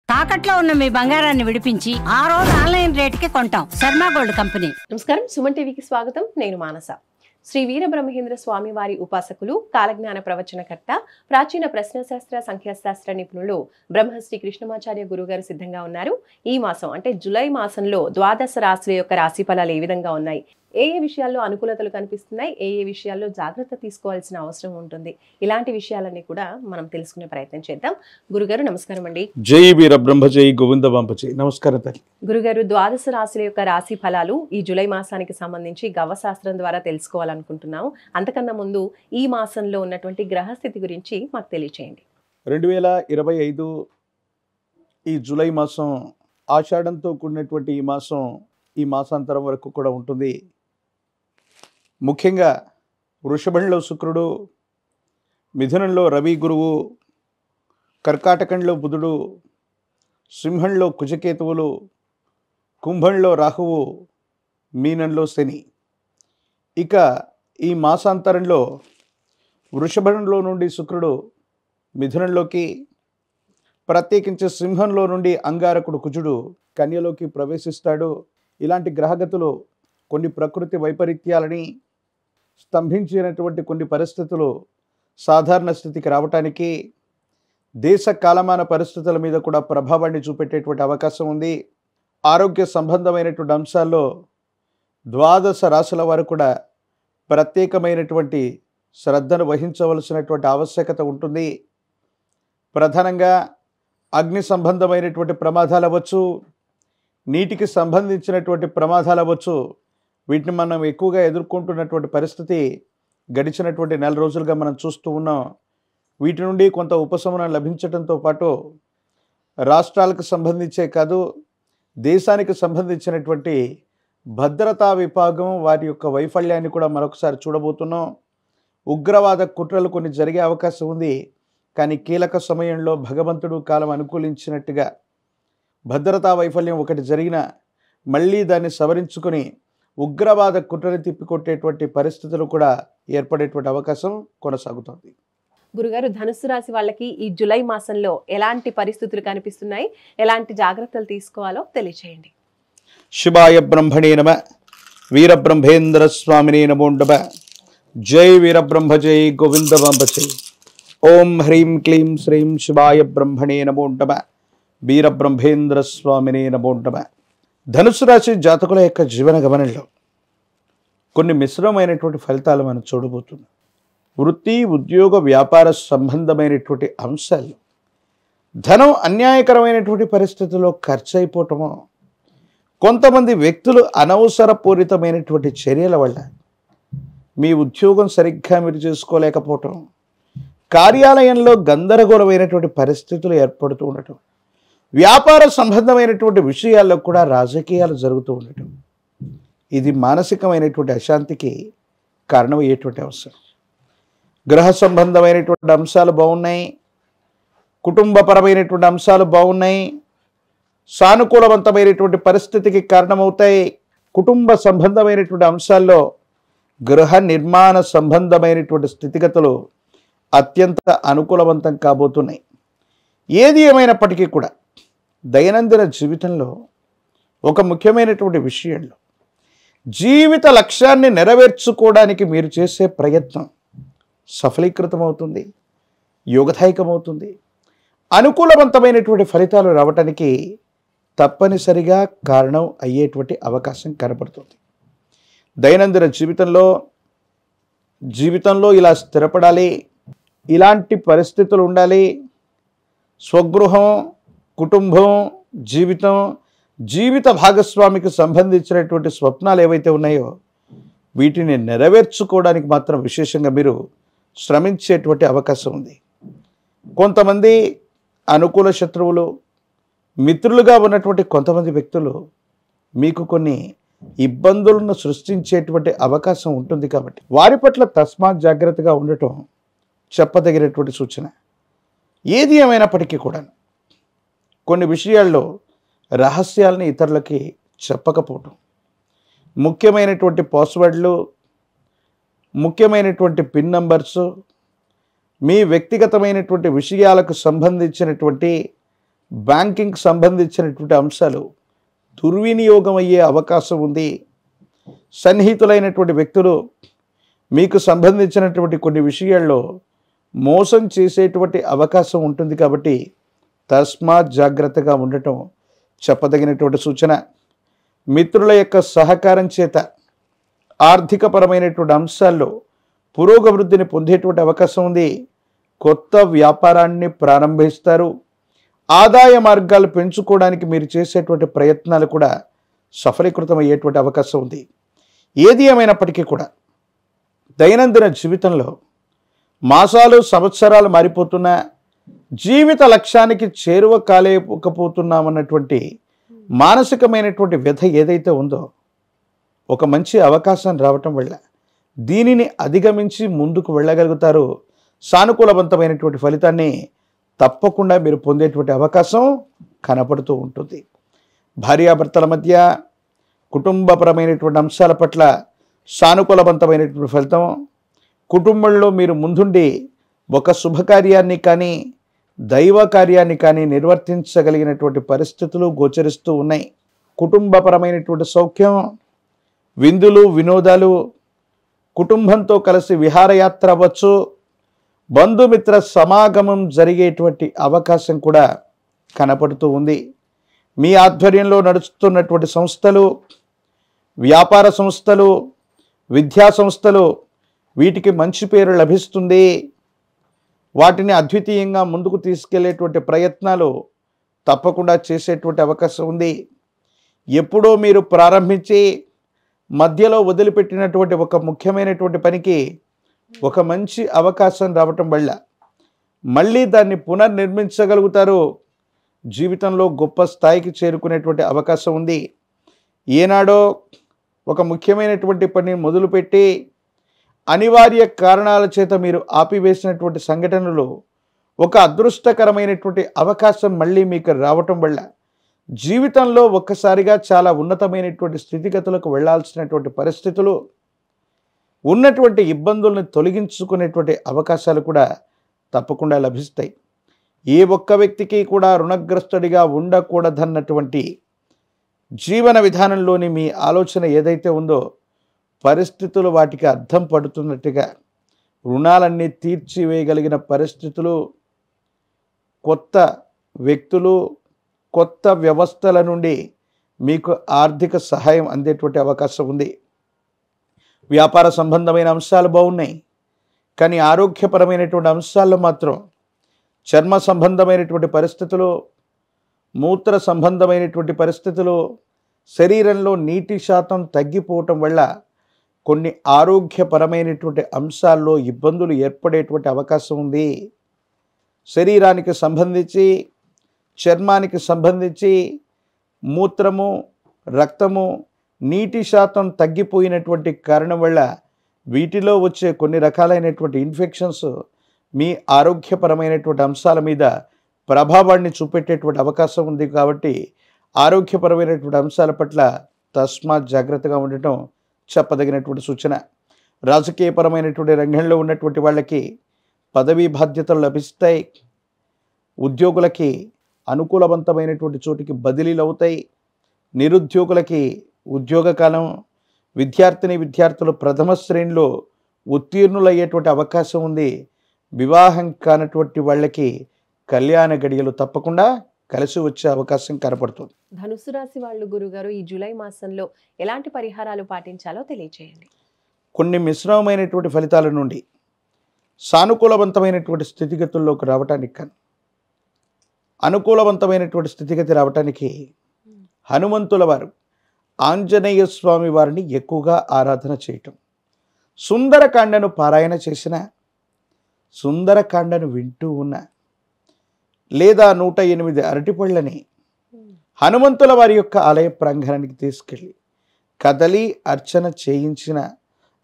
తాకట్లో ఉన్న మీ బంగారాన్ని విడిపించి ఆ రోజు ఆన్లైన్ రేటుకి కొంటాం. Sharma gold company. నమస్కారం, సుమన్ టీవీకి స్వాగతం. నేను మానస. శ్రీ వీరబ్రహ్మేంద్ర స్వామి వారి ఉపాసకులు, కాలజ్ఞాన ప్రవచనకర్త, ప్రాచీన ప్రశ్నశాస్త్ర సంఖ్యాశాస్త్ర నిపుణులు బ్రహ్మశ్రీ కృష్ణమాచార్య గురుగారు సిద్ధంగా ఉన్నారు. ఈ మాసం అంటే జూలై మాసంలో ద్వాదశ రాశుల యొక్క రాశి ఫలాలు ఏ విధంగా ఉన్నాయి, ఏ విషయాల్లో అనుకూలతలు కనిపిస్తున్నాయి, ఏ విషయాల్లో జాగ్రత్త తీసుకోవాల్సిన అవసరం ఉంటుంది, ఇలాంటి విషయాలన్నీ కూడా మనం తెలుసుకునే ప్రయత్నం చేద్దాం. గురుగారు నమస్కారం అండి. జై వీరబ్రహ్మ జై గోవిందవాంపజై. నమస్కారం తల్లి. గురుగారు, ద్వాదశ రాశుల యొక్క రాశి ఫలాలు ఈ జూలై మాసానికి సంబంధించి గవ్వశాస్త్రం ద్వారా తెలుసుకోవాలనుకుంటున్నాము. అంతకన్నా ముందు ఈ మాసంలో ఉన్నటువంటి గ్రహస్థితి గురించి మాకు తెలియచేయండి. 2025 ఈ జూలై మాసం ఆషాఢంతో కూడినటువంటి ఈ మాసాంతరం వరకు కూడా ఉంటుంది. ముఖ్యంగా వృషభంలో శుక్రుడు, మిథునంలో రవి గురువు, కర్కాటకంలో బుధుడు, సింహంలో కుజకేతువులు, కుంభంలో రాహువు, మీనంలో శని. ఇక ఈ మాసాంతరంలో వృషభంలో నుండి శుక్రుడు మిథునంలోకి, ప్రత్యేకించి సింహంలో నుండి అంగారకుడు కుజుడు కన్యలోకి ప్రవేశిస్తాడు. ఇలాంటి గ్రహగతులు కొన్ని ప్రకృతి వైపరీత్యాలని, స్తంభించినటువంటి కొన్ని పరిస్థితులు సాధారణ స్థితికి రావటానికి, దేశ కాలమాన పరిస్థితుల మీద కూడా ప్రభావాన్ని చూపెట్టేటువంటి అవకాశం ఉంది. ఆరోగ్య సంబంధమైనటువంటి అంశాల్లో ద్వాదశ రాశుల వారు కూడా ప్రత్యేకమైనటువంటి శ్రద్ధను వహించవలసినటువంటి ఆవశ్యకత ఉంటుంది. ప్రధానంగా అగ్ని సంబంధమైనటువంటి ప్రమాదాలు అవ్వచ్చు, నీటికి సంబంధించినటువంటి ప్రమాదాలు అవ్వచ్చు. వీటిని మనం ఎక్కువగా ఎదుర్కొంటున్నటువంటి పరిస్థితి గడిచినటువంటి నెల రోజులుగా మనం చూస్తూ ఉన్నాం. వీటి నుండి కొంత ఉపశమనం లభించడంతో పాటు రాష్ట్రాలకు సంబంధించే కాదు, దేశానికి సంబంధించినటువంటి భద్రతా విభాగం వారి యొక్క వైఫల్యాన్ని కూడా మరొకసారి చూడబోతున్నాం. ఉగ్రవాద కుట్రలు కొన్ని జరిగే అవకాశం ఉంది. కానీ కీలక సమయంలో భగవంతుడు కాలం అనుకూలించినట్టుగా భద్రతా వైఫల్యం ఒకటి జరిగినా మళ్ళీ దాన్ని సవరించుకొని ఉగ్రవాద కుట్రని తిప్పికొట్టేటువంటి పరిస్థితులు కూడా ఏర్పడేటువంటి అవకాశం కొనసాగుతుంది. గురుగారు, ధనుస్సు రాశి వాళ్ళకి ఈ జూలై మాసంలో ఎలాంటి పరిస్థితులు కనిపిస్తున్నాయి, ఎలాంటి జాగ్రత్తలు తీసుకోవాలో తెలియచేయండి. శివాయ బ్రహ్మణే నమ. వీరబ్రహ్మేంద్ర స్వామినే నమో నమః. జై వీరబ్రహ్మ జై గోవిందవాంపజై. ఓం హ్రీం క్లీం శ్రీం శివాయ బ్రహ్మణే నమో నమః. వీరబ్రహ్మేంద్ర స్వామినే నమో నమః. ధనుసు రాశి జాతకుల యొక్క జీవన గమనంలో కొన్ని మిశ్రమమైనటువంటి ఫలితాలు మనం చూడబోతున్నాం. వృత్తి, ఉద్యోగ, వ్యాపార సంబంధమైనటువంటి అంశాలు ధనం అన్యాయకరమైనటువంటి పరిస్థితుల్లో ఖర్చు అయిపోవటమో, కొంతమంది వ్యక్తులు అనవసరపూరితమైనటువంటి చర్యల వల్ల మీ ఉద్యోగం సరిగ్గా మీరు చేసుకోలేకపోవటం, కార్యాలయంలో గందరగోళమైనటువంటి పరిస్థితులు ఏర్పడుతూ ఉండటం, వ్యాపార సంబంధమైనటువంటి విషయాల్లో కూడా రాజకీయాలు జరుగుతూ ఉండటం, ఇది మానసికమైనటువంటి అశాంతికి కారణమయ్యేటువంటి అవసరం. గ్రహ సంబంధమైనటువంటి అంశాలు బాగున్నాయి, కుటుంబపరమైనటువంటి అంశాలు బాగున్నాయి, సానుకూలవంతమైనటువంటి పరిస్థితికి కారణమవుతాయి. కుటుంబ సంబంధమైనటువంటి అంశాల్లో గృహ నిర్మాణ సంబంధమైనటువంటి స్థితిగతులు అత్యంత అనుకూలవంతం కాబోతున్నాయి. ఏది ఏమైనప్పటికీ కూడా దైనందిన జీవితంలో ఒక ముఖ్యమైనటువంటి విషయంలో జీవిత లక్ష్యాన్ని నెరవేర్చుకోవడానికి మీరు చేసే ప్రయత్నం సఫలీకృతమవుతుంది, యోగదాయకమవుతుంది. అనుకూలవంతమైనటువంటి ఫలితాలు రావటానికి తప్పనిసరిగా కారణం అయ్యేటువంటి అవకాశం కనబడుతుంది. దైనందిన జీవితంలో ఇలా స్థిరపడాలి, ఇలాంటి పరిస్థితులు ఉండాలి. స్వగృహం, కుటుంబం, జీవిత భాగస్వామికి సంబంధించినటువంటి స్వప్నాలు ఏవైతే ఉన్నాయో వీటిని నెరవేర్చుకోవడానికి మాత్రం విశేషంగా మీరు శ్రమించేటువంటి అవకాశం ఉంది. కొంతమంది అనుకూల శత్రువులు, మిత్రులుగా ఉన్నటువంటి కొంతమంది వ్యక్తులు మీకు కొన్ని ఇబ్బందులను సృష్టించేటువంటి అవకాశం ఉంటుంది. కాబట్టి వారి పట్ల తస్మాత్ జాగ్రత్తగా ఉండటం చెప్పదగినటువంటి సూచన. ఏది ఏమైనప్పటికీ కూడా కొన్ని విషయాల్లో రహస్యాలని ఇతరులకి చెప్పకపోవటం, ముఖ్యమైనటువంటి పాస్వర్డ్లు, ముఖ్యమైనటువంటి పిన్ నంబర్స్, మీ వ్యక్తిగతమైనటువంటి విషయాలకు సంబంధించినటువంటి బ్యాంకింగ్ సంబంధించినటువంటి అంశాలు దుర్వినియోగం అయ్యే అవకాశం ఉంది. సన్నిహితులైనటువంటి వ్యక్తులు మీకు సంబంధించినటువంటి కొన్ని విషయాల్లో మోసం చేసేటువంటి అవకాశం ఉంటుంది. కాబట్టి తస్మాత్ జాగ్రత్తగా ఉండటం చెప్పదగినటువంటి సూచన. మిత్రుల యొక్క సహకారం చేత ఆర్థికపరమైనటువంటి అంశాల్లో పురోగవృద్ధిని పొందేటువంటి అవకాశం ఉంది. కొత్త వ్యాపారాన్ని ప్రారంభిస్తారు. ఆదాయ మార్గాలు పెంచుకోవడానికి మీరు చేసేటువంటి ప్రయత్నాలు కూడా సఫలీకృతం అయ్యేటువంటి అవకాశం ఉంది. ఏది ఏమైనప్పటికీ కూడా దైనందిన జీవితంలో మాసాలు సంవత్సరాలు మారిపోతున్నా జీవిత లక్ష్యానికి చేరువ కాలేకపోతున్నామన్నటువంటి మానసికమైనటువంటి వ్యధ ఏదైతే ఉందో ఒక మంచి అవకాశం రావటం వల్ల దీనిని అధిగమించి ముందుకు వెళ్ళగలుగుతారు. సానుకూలవంతమైనటువంటి ఫలితాన్ని తప్పకుండా మీరు పొందేటువంటి అవకాశం కనపడుతూ ఉంటుంది. భార్యాభర్తల మధ్య కుటుంబపరమైనటువంటి అంశాల పట్ల సానుకూలవంతమైనటువంటి ఫలితం. కుటుంబంలో మీరు ముందుండి ఒక శుభకార్యాన్ని కానీ దైవ కార్యాన్ని కానీ నిర్వర్తించగలిగినటువంటి పరిస్థితులు గోచరిస్తూ ఉన్నాయి. కుటుంబపరమైనటువంటి సౌఖ్యం, విందులు వినోదాలు, కుటుంబంతో కలిసి విహారయాత్ర అవ్వచ్చు, బంధుమిత్ర సమాగమం జరిగేటువంటి అవకాశం కూడా కనపడుతూ ఉంది. మీ ఆధ్వర్యంలో నడుస్తున్నటువంటి సంస్థలు, వ్యాపార సంస్థలు, విద్యా సంస్థలు వీటికి మంచి పేరు లభిస్తుంది. వాటిని అద్వితీయంగా ముందుకు తీసుకెళ్లేటువంటి ప్రయత్నాలు తప్పకుండా చేసేటువంటి అవకాశం ఉంది. ఎప్పుడో మీరు ప్రారంభించి మధ్యలో వదిలిపెట్టినటువంటి ఒక ముఖ్యమైనటువంటి పనికి ఒక మంచి అవకాశం రావటం వల్ల మళ్ళీ దాన్ని పునర్నిర్మించగలుగుతారు. జీవితంలో గొప్ప స్థాయికి చేరుకునేటువంటి అవకాశం ఉంది. ఏనాడో ఒక ముఖ్యమైనటువంటి పని మొదలుపెట్టి అనివార్య కారణాల చేత మీరు ఆపివేసినటువంటి సంఘటనలు ఒక అదృష్టకరమైనటువంటి అవకాశం మళ్ళీ మీకు రావటం వల్ల జీవితంలో ఒక్కసారిగా చాలా ఉన్నతమైనటువంటి స్థితిగతులకు వెళ్ళాల్సినటువంటి పరిస్థితులు, ఉన్నటువంటి ఇబ్బందుల్ని తొలగించుకునేటువంటి అవకాశాలు కూడా తప్పకుండా లభిస్తాయి. ఏ ఒక్క వ్యక్తికి కూడా రుణగ్రస్తుడిగా ఉండకూడదన్నటువంటి జీవన విధానంలోని మీ ఆలోచన ఏదైతే ఉందో పరిస్థితులు వాటికి అర్థం పడుతున్నట్టుగా రుణాలన్నీ తీర్చివేయగలిగిన పరిస్థితులు, కొత్త వ్యక్తులు, కొత్త వ్యవస్థల నుండి మీకు ఆర్థిక సహాయం అందేటువంటి అవకాశం ఉంది. వ్యాపార సంబంధమైన అంశాలు బాగున్నాయి, కానీ ఆరోగ్యపరమైనటువంటి అంశాల్లో మాత్రం చర్మ సంబంధమైనటువంటి పరిస్థితులు, మూత్ర సంబంధమైనటువంటి పరిస్థితులు, శరీరంలో నీటి శాతం తగ్గిపోవటం వల్ల కొన్ని ఆరోగ్యపరమైనటువంటి అంశాల్లో ఇబ్బందులు ఏర్పడేటువంటి అవకాశం ఉంది. శరీరానికి సంబంధించి, చర్మానికి సంబంధించి మూత్రము, రక్తము, నీటి శాతం తగ్గిపోయినటువంటి కారణం వల్ల వీటిలో వచ్చే కొన్ని రకాలైనటువంటి ఇన్ఫెక్షన్స్ మీ ఆరోగ్యపరమైనటువంటి అంశాల మీద ప్రభావాన్ని చూపెట్టేటువంటి అవకాశం ఉంది. కాబట్టి ఆరోగ్యపరమైనటువంటి అంశాల పట్ల తస్మాత్ జాగ్రత్తగా ఉండటం చెప్పదగినటువంటి సూచన. రాజకీయపరమైనటువంటి రంగంలో ఉన్నటువంటి వాళ్ళకి పదవీ బాధ్యతలు లభిస్తాయి. ఉద్యోగులకి అనుకూలవంతమైనటువంటి చోటికి బదిలీలు అవుతాయి. నిరుద్యోగులకి ఉద్యోగకాలం, విద్యార్థులు ప్రథమ శ్రేణిలో ఉత్తీర్ణులయ్యేటువంటి అవకాశం ఉంది. వివాహం కానటువంటి వాళ్ళకి కళ్యాణ గడియలు తప్పకుండా కలిసి వచ్చే అవకాశం కనపడుతుంది. ధనుసు రాశి వాళ్ళు గురుగారు ఈ జూలై మాసంలో ఎలాంటి పరిహారాలు పాటించాలో తెలియజేయండి. కొన్ని మిశ్రమమైనటువంటి ఫలితాల నుండి సానుకూలవంతమైనటువంటి స్థితిగతుల్లోకి రావటానికి కానీ అనుకూలవంతమైనటువంటి స్థితిగతి రావటానికి హనుమంతుల వారు, ఆంజనేయ స్వామి వారిని ఎక్కువగా ఆరాధన చేయటం, సుందరకాండను పారాయణ చేసిన, సుందరకాండను వింటూ ఉన్న, లేదా 108 అరటిపళ్ళని హనుమంతుల వారి యొక్క ఆలయ ప్రాంగణానికి తీసుకెళ్ళి కదలి అర్చన చేయించిన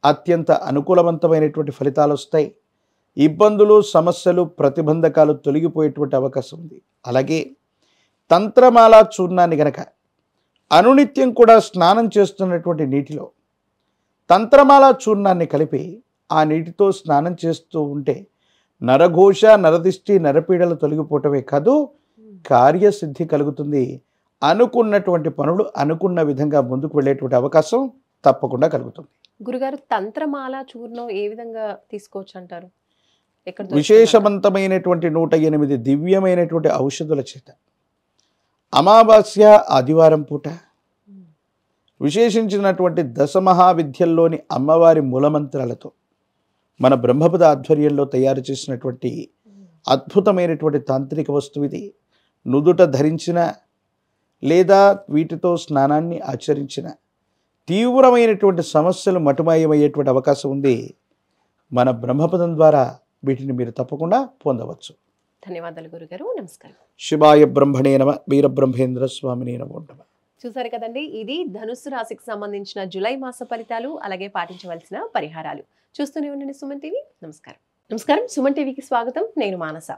అత్యంత అనుకూలవంతమైనటువంటి ఫలితాలు వస్తాయి. ఇబ్బందులు, సమస్యలు, ప్రతిబంధకాలు తొలగిపోయేటువంటి అవకాశం ఉంది. అలాగే తంత్రమాల చూర్ణాన్ని గనక అనునిత్యం కూడా స్నానం చేస్తున్నటువంటి నీటిలో తంత్రమాల చూర్ణాన్ని కలిపి ఆ నీటితో స్నానం చేస్తూ ఉంటే నరఘోష, నరదిష్టి, నరపీడలు తొలగిపోవటమే కాదు కార్యసిద్ధి కలుగుతుంది. అనుకున్నటువంటి పనులు అనుకున్న విధంగా ముందుకు వెళ్ళేటువంటి అవకాశం తప్పకుండా కలుగుతుంది. గురుగారు, తంత్రమాల చూర్ణం ఏ విధంగా తీసుకోవచ్చు అంటారు? ఎక్కడ దొరుకుతుందంటారు? విశేషవంతమైనటువంటి 108 దివ్యమైనటువంటి ఔషధుల చేత అమావాస్య ఆదివారం పూట విశేషించినటువంటి దశమహావిద్యల్లోని అమ్మవారి మూలమంత్రాలతో మన బ్రహ్మపద ఆధ్వర్యంలో తయారు చేసినటువంటి అద్భుతమైనటువంటి తాంత్రిక వస్తువు ఇది. నుదుట ధరించిన లేదా వీటితో స్నానాన్ని ఆచరించిన తీవ్రమైనటువంటి సమస్యలు మటుమాయమయ్యేటువంటి అవకాశం ఉంది. మన బ్రహ్మపదం ద్వారా వీటిని మీరు తప్పకుండా పొందవచ్చు. ధన్యవాదాలు గురుగారు. నమస్కారం. శివాయ బ్రహ్మణే నమ. వీరబ్రహ్మేంద్ర స్వామినే నమో నమః. చూసారు కదండి, ఇది ధనుస్సు రాశికి సంబంధించిన జూలై మాస ఫలితాలు, అలాగే పాటించవలసిన పరిహారాలు. చూస్తూనే ఉండండి సుమన్ టీవీ. నమస్కారం. నమస్కారం. సుమన్ టీవీకి స్వాగతం. నేను మానస.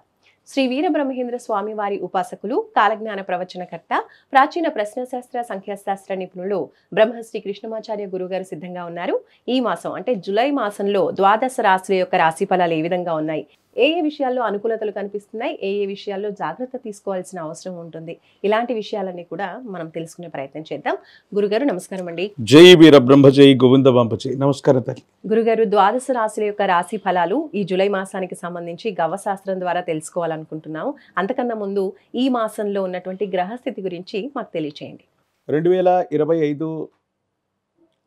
శ్రీ వీరబ్రహ్మేంద్ర స్వామి వారి ఉపాసకులు, కాలజ్ఞాన ప్రవచనకర్త, ప్రాచీన ప్రశ్నశాస్త్ర సంఖ్యాశాస్త్ర నిపుణులు బ్రహ్మశ్రీ కృష్ణమాచార్య గురుగారు సిద్ధంగా ఉన్నారు. ఈ మాసం అంటే జూలై మాసంలో ద్వాదశ రాశుల యొక్క రాశి ఫలాలు ఏ విధంగా ఉన్నాయి, ఏ ఏ విషయాల్లో అనుకూలతలు కనిపిస్తున్నాయి, ఏ ఏ విషయాల్లో జాగ్రత్త తీసుకోవాల్సిన అవసరం ఉంటుంది, ఇలాంటి విషయాలన్నీ కూడా మనం తెలుసుకునే ప్రయత్నం చేద్దాం. గురుగారు నమస్కారం అండి. జై వీరబ్రహ్మ జై గోవింద బాంపజై. నమస్కారం తల్లి. గురుగారు, ద్వాదశ రాశుల యొక్క రాశి ఫలాలు ఈ జూలై మాసానికి సంబంధించి గవ్వశాస్త్రం ద్వారా తెలుసుకోవాలనుకుంటున్నాము. అంతకన్నా ముందు ఈ మాసంలో ఉన్నటువంటి గ్రహస్థితి గురించి మాకు తెలియచేయండి. 2025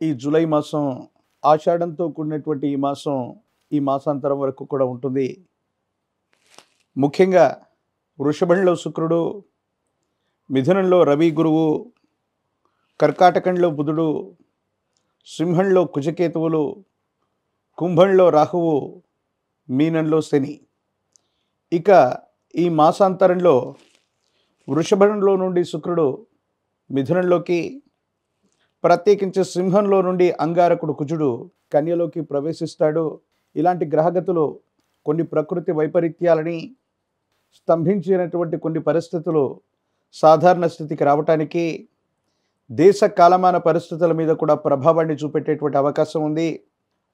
ఈ జూలై మాసం ఆషాఢంతో కూడినటువంటి ఈ మాసాంతరం వరకు కూడా ఉంటుంది. ముఖ్యంగా వృషభంలో శుక్రుడు, మిథునంలో రవి గురువు, కర్కాటకంలో బుధుడు, సింహంలో కుజకేతువులు, కుంభంలో రాహువు, మీనంలో శని. ఇక ఈ మాసాంతరంలో వృషభంలో నుండి శుక్రుడు మిథునంలోకి, ప్రత్యేకించి సింహంలో నుండి అంగారకుడు కుజుడు కన్యలోకి ప్రవేశిస్తాడు. ఇలాంటి గ్రహగతులు కొన్ని ప్రకృతి వైపరీత్యాలని, స్తంభించినటువంటి కొన్ని పరిస్థితులు సాధారణ స్థితికి రావటానికి, దేశ కాలమాన పరిస్థితుల మీద కూడా ప్రభావాన్ని చూపెట్టేటువంటి అవకాశం ఉంది.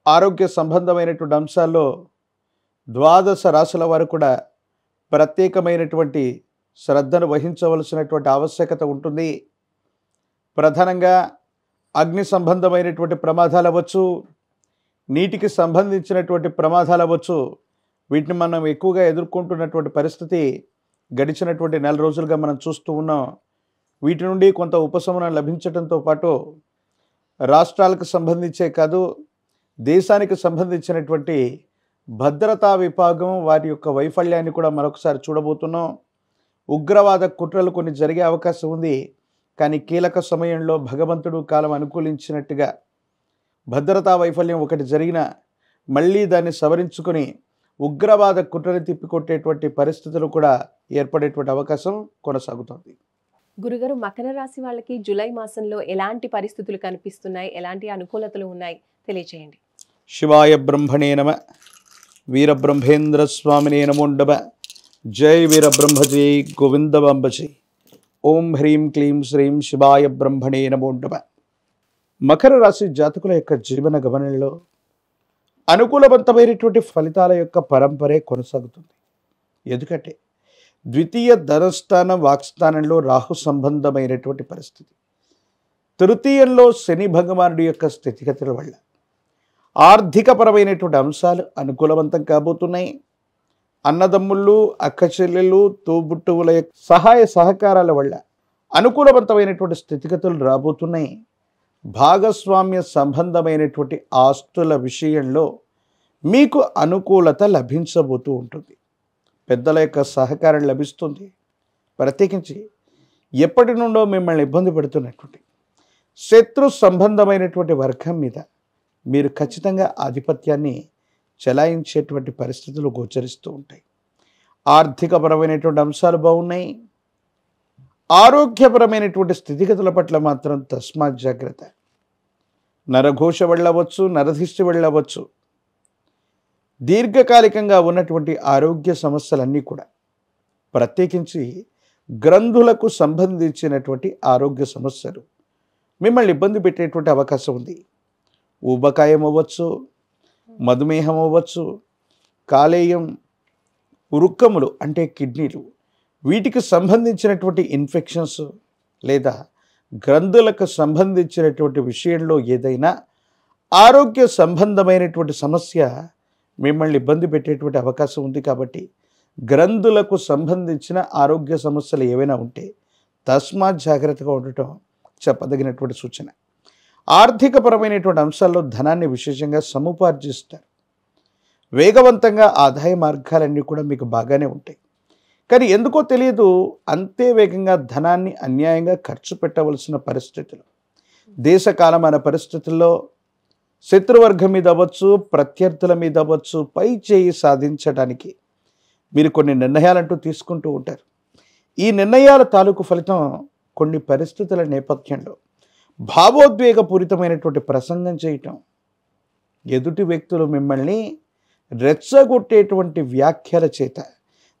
ఆరోగ్య సంబంధమైనటువంటి అంశాల్లో ద్వాదశ రాశుల వారు కూడా ప్రత్యేకమైనటువంటి శ్రద్ధను వహించవలసినటువంటి ఆవశ్యకత ఉంటుంది. ప్రధానంగా అగ్ని సంబంధమైనటువంటి ప్రమాదాలు అవ్వచ్చు, నీటికి సంబంధించినటువంటి ప్రమాదాలు అవ్వచ్చు. వీటిని మనం ఎక్కువగా ఎదుర్కొంటున్నటువంటి పరిస్థితి గడిచినటువంటి నెల రోజులుగా మనం చూస్తూ ఉన్నాం. వీటి నుండి కొంత ఉపశమనం లభించడంతో పాటు రాష్ట్రాలకు సంబంధించే కాదు, దేశానికి సంబంధించినటువంటి భద్రతా విభాగం వారి యొక్క వైఫల్యాన్ని కూడా మరొకసారి చూడబోతున్నాం. ఉగ్రవాద కుట్రలు కొన్ని జరిగే అవకాశం ఉంది. కానీ కీలక సమయంలో భగవంతుడు కాలం అనుకూలించినట్టుగా భద్రతా వైఫల్యం ఒకటి జరిగిన మళ్ళీ దాన్ని సవరించుకొని ఉగ్రవాద కుట్రని తిప్పికొట్టేటువంటి పరిస్థితులు కూడా ఏర్పడేటువంటి అవకాశం కొనసాగుతుంది. గురుగారు, మకర రాశి వాళ్ళకి జూలై మాసంలో ఎలాంటి పరిస్థితులు కనిపిస్తున్నాయి, ఎలాంటి అనుకూలతలు ఉన్నాయి తెలియచేయండి. శివాయ బ్రహ్మణే నమ. వీరబ్రహ్మేంద్ర స్వామినే నమో నమః. జై వీరబ్రహ్మ జై గోవింద బాంబజై. ఓం హ్రీం క్లీం శ్రీం శివాయ బ్రహ్మణే నమో నమః. మకర రాశి జాతకుల యొక్క జీవన గమనంలో అనుకూలవంతమైనటువంటి ఫలితాల యొక్క పరంపరే కొనసాగుతుంది. ఎందుకంటే ద్వితీయ ధనస్థానం వాక్స్థానంలో రాహు సంబంధమైనటువంటి పరిస్థితి, తృతీయంలో శని భగవానుడి యొక్క స్థితిగతుల వల్ల ఆర్థికపరమైనటువంటి అంశాలు అనుకూలవంతం కాబోతున్నాయి. అన్నదమ్ముళ్ళు, అక్క చెల్లెళ్ళు, తోబుట్టువుల యొక్క సహాయ సహకారాల వల్ల అనుకూలవంతమైనటువంటి స్థితిగతులు రాబోతున్నాయి. భాగస్వామ్య సంబంధమైనటువంటి ఆస్తుల విషయంలో మీకు అనుకూలత లభించబోతూ ఉంటుంది. పెద్దల యొక్క సహకారం లభిస్తుంది. ప్రత్యేకించి ఎప్పటి నుండో మిమ్మల్ని ఇబ్బంది పెడుతున్నటువంటి శత్రు సంబంధమైనటువంటి వర్గం మీద మీరు ఖచ్చితంగా ఆధిపత్యాన్ని చెలాయించేటువంటి పరిస్థితులు గోచరిస్తూ ఉంటాయి. ఆర్థికపరమైనటువంటి అంశాలు బాగున్నాయి. ఆరోగ్యపరమైనటువంటి స్థితిగతుల పట్ల మాత్రం తస్మాత్ జాగ్రత్త. నరఘోష వెళ్ళవచ్చు, నరధిష్టి వెళ్ళవచ్చు. దీర్ఘకాలికంగా ఉన్నటువంటి ఆరోగ్య సమస్యలన్నీ కూడా, ప్రత్యేకించి గ్రంథులకు సంబంధించినటువంటి ఆరోగ్య సమస్యలు మిమ్మల్ని ఇబ్బంది పెట్టేటువంటి అవకాశం ఉంది. ఊబకాయం అవ్వచ్చు, మధుమేహం అవ్వచ్చు, కాలేయం, వృక్కములు అంటే కిడ్నీలు, వీటికి సంబంధించినటువంటి ఇన్ఫెక్షన్స్ లేదా గ్రంథులకు సంబంధించినటువంటి విషయంలో ఏదైనా ఆరోగ్య సంబంధమైనటువంటి సమస్య మిమ్మల్ని ఇబ్బంది పెట్టేటువంటి అవకాశం ఉంది. కాబట్టి గ్రంథులకు సంబంధించిన ఆరోగ్య సమస్యలు ఏవైనా ఉంటే తస్మాత్ జాగ్రత్తగా ఉండటం చెప్పదగినటువంటి సూచన. ఆర్థికపరమైనటువంటి అంశాల్లో ధనాన్ని విశేషంగా సముపార్జిస్తారు. వేగవంతంగా ఆదాయ మార్గాలన్నీ కూడా మీకు బాగానే ఉంటాయి. కానీ ఎందుకో తెలియదు, అంతే వేగంగా ధనాన్ని అన్యాయంగా ఖర్చు పెట్టవలసిన పరిస్థితులు, దేశకాలమైన పరిస్థితుల్లో శత్రువర్గం మీద అవ్వచ్చు, ప్రత్యర్థుల మీద అవ్వచ్చు, పై చేయి సాధించడానికి మీరు కొన్ని నిర్ణయాలంటూ తీసుకుంటూ ఉంటారు. ఈ నిర్ణయాల తాలూకు ఫలితం కొన్ని పరిస్థితుల నేపథ్యంలో భావోద్వేగపూరితమైనటువంటి ప్రసంగం చేయటం, ఎదుటి వ్యక్తులు మిమ్మల్ని రెచ్చగొట్టేటువంటి వ్యాఖ్యల చేత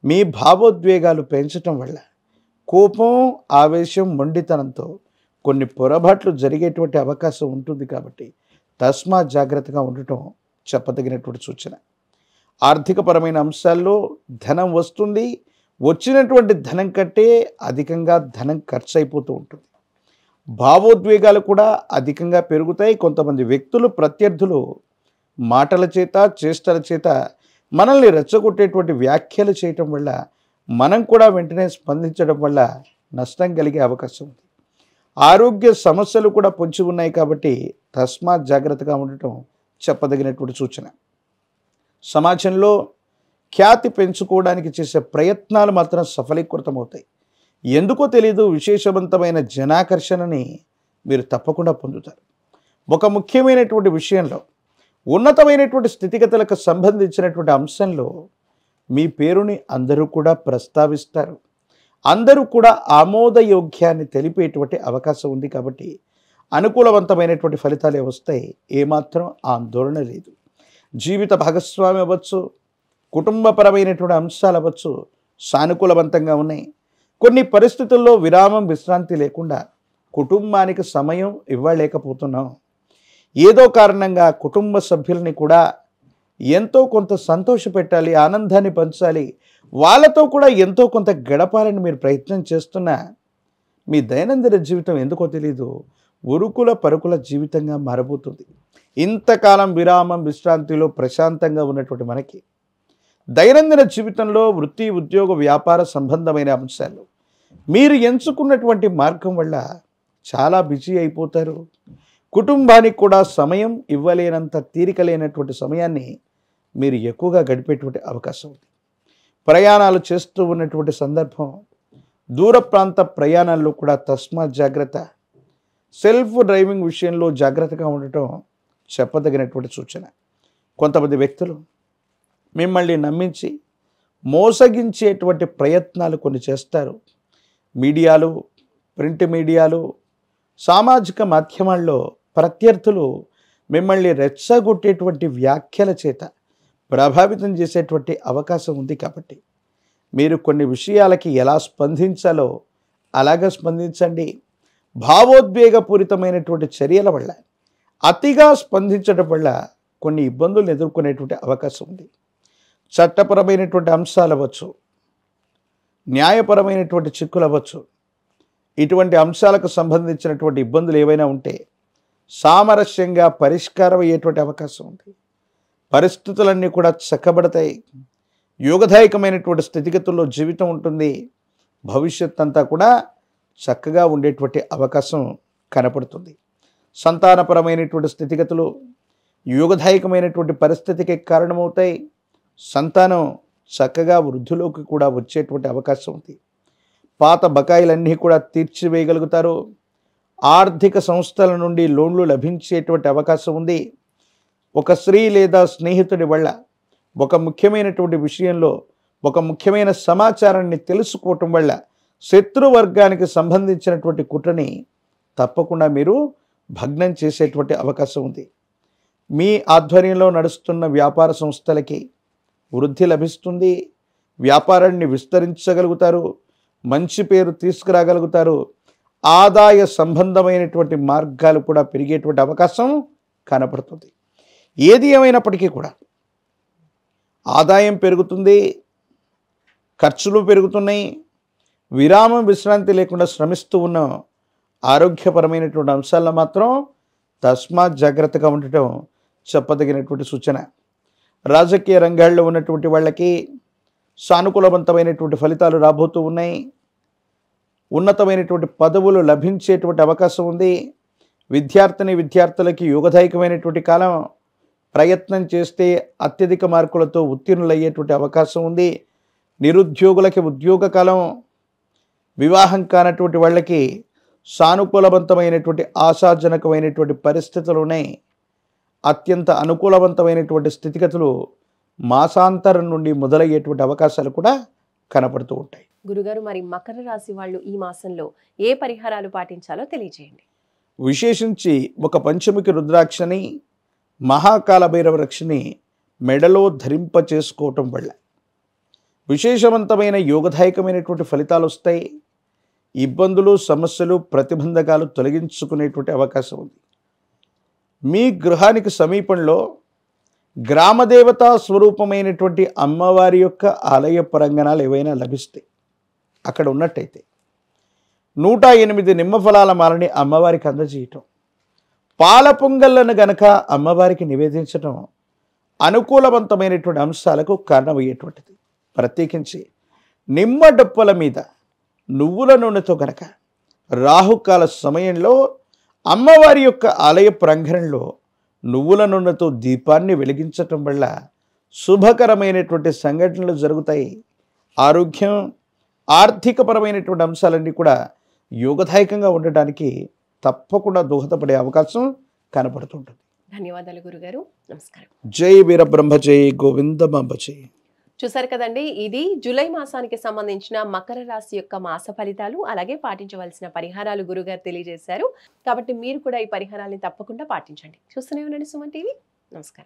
మీ భావోద్వేగాలు పెంచటం వల్ల కోపం, ఆవేశం, మొండితనంతో కొన్ని పొరపాట్లు జరిగేటువంటి అవకాశం ఉంటుంది. కాబట్టి తస్మాత్ జాగ్రత్తగా ఉండటం చెప్పదగినటువంటి సూచన. ఆర్థికపరమైన అంశాల్లో ధనం వస్తుంది, వచ్చినటువంటి ధనం కంటే అధికంగా ధనం ఖర్చు అయిపోతూ ఉంటుంది. భావోద్వేగాలు కూడా అధికంగా పెరుగుతాయి. కొంతమంది వ్యక్తులు, ప్రత్యర్థులు మాటల చేత, చేష్టల చేత మనల్ని రెచ్చగొట్టేటువంటి వ్యాఖ్యలు చేయటం వల్ల మనం కూడా వెంటనే స్పందించడం వల్ల నష్టం కలిగే అవకాశం ఉంది. ఆరోగ్య సమస్యలు కూడా పొంచి ఉన్నాయి. కాబట్టి తస్మాత్ జాగ్రత్తగా ఉండటం చెప్పదగినటువంటి సూచన. సమాజంలో ఖ్యాతి పెంచుకోవడానికి చేసే ప్రయత్నాలు మాత్రం సఫలీకృతమవుతాయి. ఎందుకో తెలియదు, విశేషవంతమైన జనాకర్షణని మీరు తప్పకుండా పొందుతారు. ఒక ముఖ్యమైనటువంటి విషయంలో, ఉన్నతమైనటువంటి స్థితిగతులకు సంబంధించినటువంటి అంశంలో మీ పేరుని అందరూ కూడా ప్రస్తావిస్తారు. అందరూ కూడా ఆమోదయోగ్యాన్ని తెలిపేటువంటి అవకాశం ఉంది. కాబట్టి అనుకూలవంతమైనటువంటి ఫలితాలే వస్తాయి, ఏమాత్రం ఆందోళన లేదు. జీవిత భాగస్వామి అవ్వచ్చు, కుటుంబపరమైనటువంటి అంశాలు అవ్వచ్చు, సానుకూలవంతంగా ఉన్నాయి. కొన్ని పరిస్థితుల్లో విరామం, విశ్రాంతి లేకుండా కుటుంబానికి సమయం ఇవ్వలేకపోతున్నాం. ఏదో కారణంగా కుటుంబ సభ్యుల్ని కూడా ఎంతో కొంత సంతోషపెట్టాలి, ఆనందాన్ని పంచాలి, వాళ్ళతో కూడా ఎంతో కొంత గడపాలని మీరు ప్రయత్నం చేస్తున్నా మీ దైనందిన జీవితం ఎందుకో తెలీదు ఉరుకుల పరుకుల జీవితంగా మారబోతుంది. ఇంతకాలం విరామం, విశ్రాంతిలో ప్రశాంతంగా ఉన్నటువంటి మనకి దైనందిన జీవితంలో వృత్తి, ఉద్యోగ, వ్యాపార సంబంధమైన అంశాలు మీరు ఎంచుకున్నటువంటి మార్గం వల్ల చాలా బిజీ అయిపోతారు. కుటుంబానికి కూడా సమయం ఇవ్వలేనంత తీరిక లేనటువంటి సమయాన్ని మీరు ఎక్కువగా గడిపేటువంటి అవకాశం ఉంది. ప్రయాణాలు చేస్తూ ఉన్నటువంటి సందర్భం, దూర ప్రాంత ప్రయాణాల్లో కూడా తస్మాత్ జాగ్రత్త. సెల్ఫ్ డ్రైవింగ్ విషయంలో జాగ్రత్తగా ఉండటం చెప్పదగినటువంటి సూచన. కొంతమంది వ్యక్తులు మిమ్మల్ని నమ్మించి మోసగించేటువంటి ప్రయత్నాలు కొన్ని చేస్తారు. మీడియాలు, ప్రింట్ మీడియాలు, సామాజిక మాధ్యమాల్లో ప్రత్యర్థులు మిమ్మల్ని రెచ్చగొట్టేటువంటి వ్యాఖ్యల చేత ప్రభావితం చేసేటువంటి అవకాశం ఉంది. కాబట్టి మీరు కొన్ని విషయాలకి ఎలా స్పందించాలో అలాగే స్పందించండి. భావోద్వేగపూరితమైనటువంటి చర్యల వల్ల, అతిగా స్పందించడం వల్ల కొన్ని ఇబ్బందులు ఎదుర్కొనేటువంటి అవకాశం ఉంది. చట్టపరమైనటువంటి అంశాలు అవ్వచ్చు, న్యాయపరమైనటువంటి చిక్కులు అవ్వచ్చు, ఇటువంటి అంశాలకు సంబంధించినటువంటి ఇబ్బందులు ఏవైనా ఉంటే సామరస్యంగా పరిష్కారం అయ్యేటువంటి అవకాశం ఉంది. పరిస్థితులన్నీ కూడా చక్కబడతాయి. యోగదాయకమైనటువంటి స్థితిగతుల్లో జీవితం ఉంటుంది. భవిష్యత్ అంతా కూడా చక్కగా ఉండేటువంటి అవకాశం కనపడుతుంది. సంతానపరమైనటువంటి స్థితిగతులు యోగదాయకమైనటువంటి పరిస్థితికి కారణమవుతాయి. సంతానం చక్కగా వృద్ధిలోకి కూడా వచ్చేటువంటి అవకాశం ఉంది. పాత బకాయిలన్నీ కూడా తీర్చివేయగలుగుతారు. ఆర్థిక సంస్థల నుండి లోన్లు లభించేటువంటి అవకాశం ఉంది. ఒక స్త్రీ లేదా స్నేహితుడి వల్ల ఒక ముఖ్యమైనటువంటి విషయంలో ఒక ముఖ్యమైన సమాచారాన్ని తెలుసుకోవటం వల్ల శత్రువర్గానికి సంబంధించినటువంటి కుట్రని తప్పకుండా మీరు భగ్నం చేసేటువంటి అవకాశం ఉంది. మీ ఆధ్వర్యంలో నడుస్తున్న వ్యాపార సంస్థలకి వృద్ధి లభిస్తుంది. వ్యాపారాన్ని విస్తరించగలుగుతారు. మంచి పేరు తీసుకురాగలుగుతారు. ఆదాయ సంబంధమైనటువంటి మార్గాలు కూడా పెరిగేటువంటి అవకాశం కనపడుతుంది. ఏది ఏమైనప్పటికీ కూడా ఆదాయం పెరుగుతుంది, ఖర్చులు పెరుగుతున్నాయి. విరామం విశ్రాంతి లేకుండా శ్రమిస్తూ ఉన్న ఆరోగ్యపరమైనటువంటి అంశాల్లో మాత్రం తస్మాత్ జాగ్రత్తగా ఉండటం చెప్పదగినటువంటి సూచన. రాజకీయ రంగాల్లో ఉన్నటువంటి వాళ్ళకి సానుకూలవంతమైనటువంటి ఫలితాలు రాబోతూ ఉన్నాయి. ఉన్నతమైనటువంటి పదవులు లభించేటువంటి అవకాశం ఉంది. విద్యార్థులకి యోగదాయకమైనటువంటి కాలం. ప్రయత్నం చేస్తే అత్యధిక మార్కులతో ఉత్తీర్ణులయ్యేటువంటి అవకాశం ఉంది. నిరుద్యోగులకి ఉద్యోగ కాలం. వివాహం కానటువంటి వాళ్ళకి సానుకూలవంతమైనటువంటి ఆశాజనకమైనటువంటి పరిస్థితులు ఉన్నాయి. అత్యంత అనుకూలవంతమైనటువంటి స్థితిగతులు మాసాంతరం నుండి మొదలయ్యేటువంటి అవకాశాలు కూడా కనపడుతూ ఉంటాయి. గురుగారు, మరి మకర రాశి వాళ్ళు ఈ మాసంలో ఏ పరిహారాలు పాటించాలో తెలియజేయండి. విశేషించి ఒక పంచముఖి రుద్రాక్షని, మహాకాల భైరవ రక్షని మెడలో ధరింప చేసుకోవటం వల్ల విశేషవంతమైన యోగదాయకమైనటువంటి ఫలితాలు వస్తాయి. ఇబ్బందులు, సమస్యలు, ప్రతిబంధకాలు తొలగించుకునేటువంటి అవకాశం ఉంది. మీ గృహానికి సమీపంలో గ్రామదేవతా స్వరూపమైనటువంటి అమ్మవారి యొక్క ఆలయ ప్రాంగణాలు ఏవైనా లభిస్తాయి. అక్కడ ఉన్నట్టయితే 108 నిమ్మఫలాల మాలని అమ్మవారికి అందజేయటం, పాల పొంగళ్ళను గనక అమ్మవారికి నివేదించటం అనుకూలవంతమైనటువంటి అంశాలకు కారణమయ్యేటువంటిది. ప్రత్యేకించి నిమ్మ డొప్పల మీద నువ్వుల నూనెతో గనక రాహుకాల సమయంలో అమ్మవారి యొక్క ఆలయ ప్రాంగణంలో నువ్వుల నూనెతో దీపాన్ని వెలిగించటం వల్ల శుభకరమైనటువంటి సంఘటనలు జరుగుతాయి. ఆరోగ్యం, ఆర్థికపరమైనటువంటి అంశాలన్నీ కూడా యోగదాయకంగా ఉండటానికి తప్పకుండా దోహదపడే అవకాశం కనపడుతుంటుంది. ధన్యవాదాలు గురుగారు. నమస్కారం. జై వీరబ్రహ్మ జై గోవిందమాంబ జై. చూసారు కదండి, ఇది జూలై మాసానికి సంబంధించిన మకర రాశి యొక్క మాస ఫలితాలు, అలాగే పాటించవలసిన పరిహారాలు గురుగారు తెలియజేశారు. కాబట్టి మీరు కూడా ఈ పరిహారాన్ని తప్పకుండా పాటించండి. చూస్తూనే ఉండండి సుమన్ టీవీ. నమస్కారం.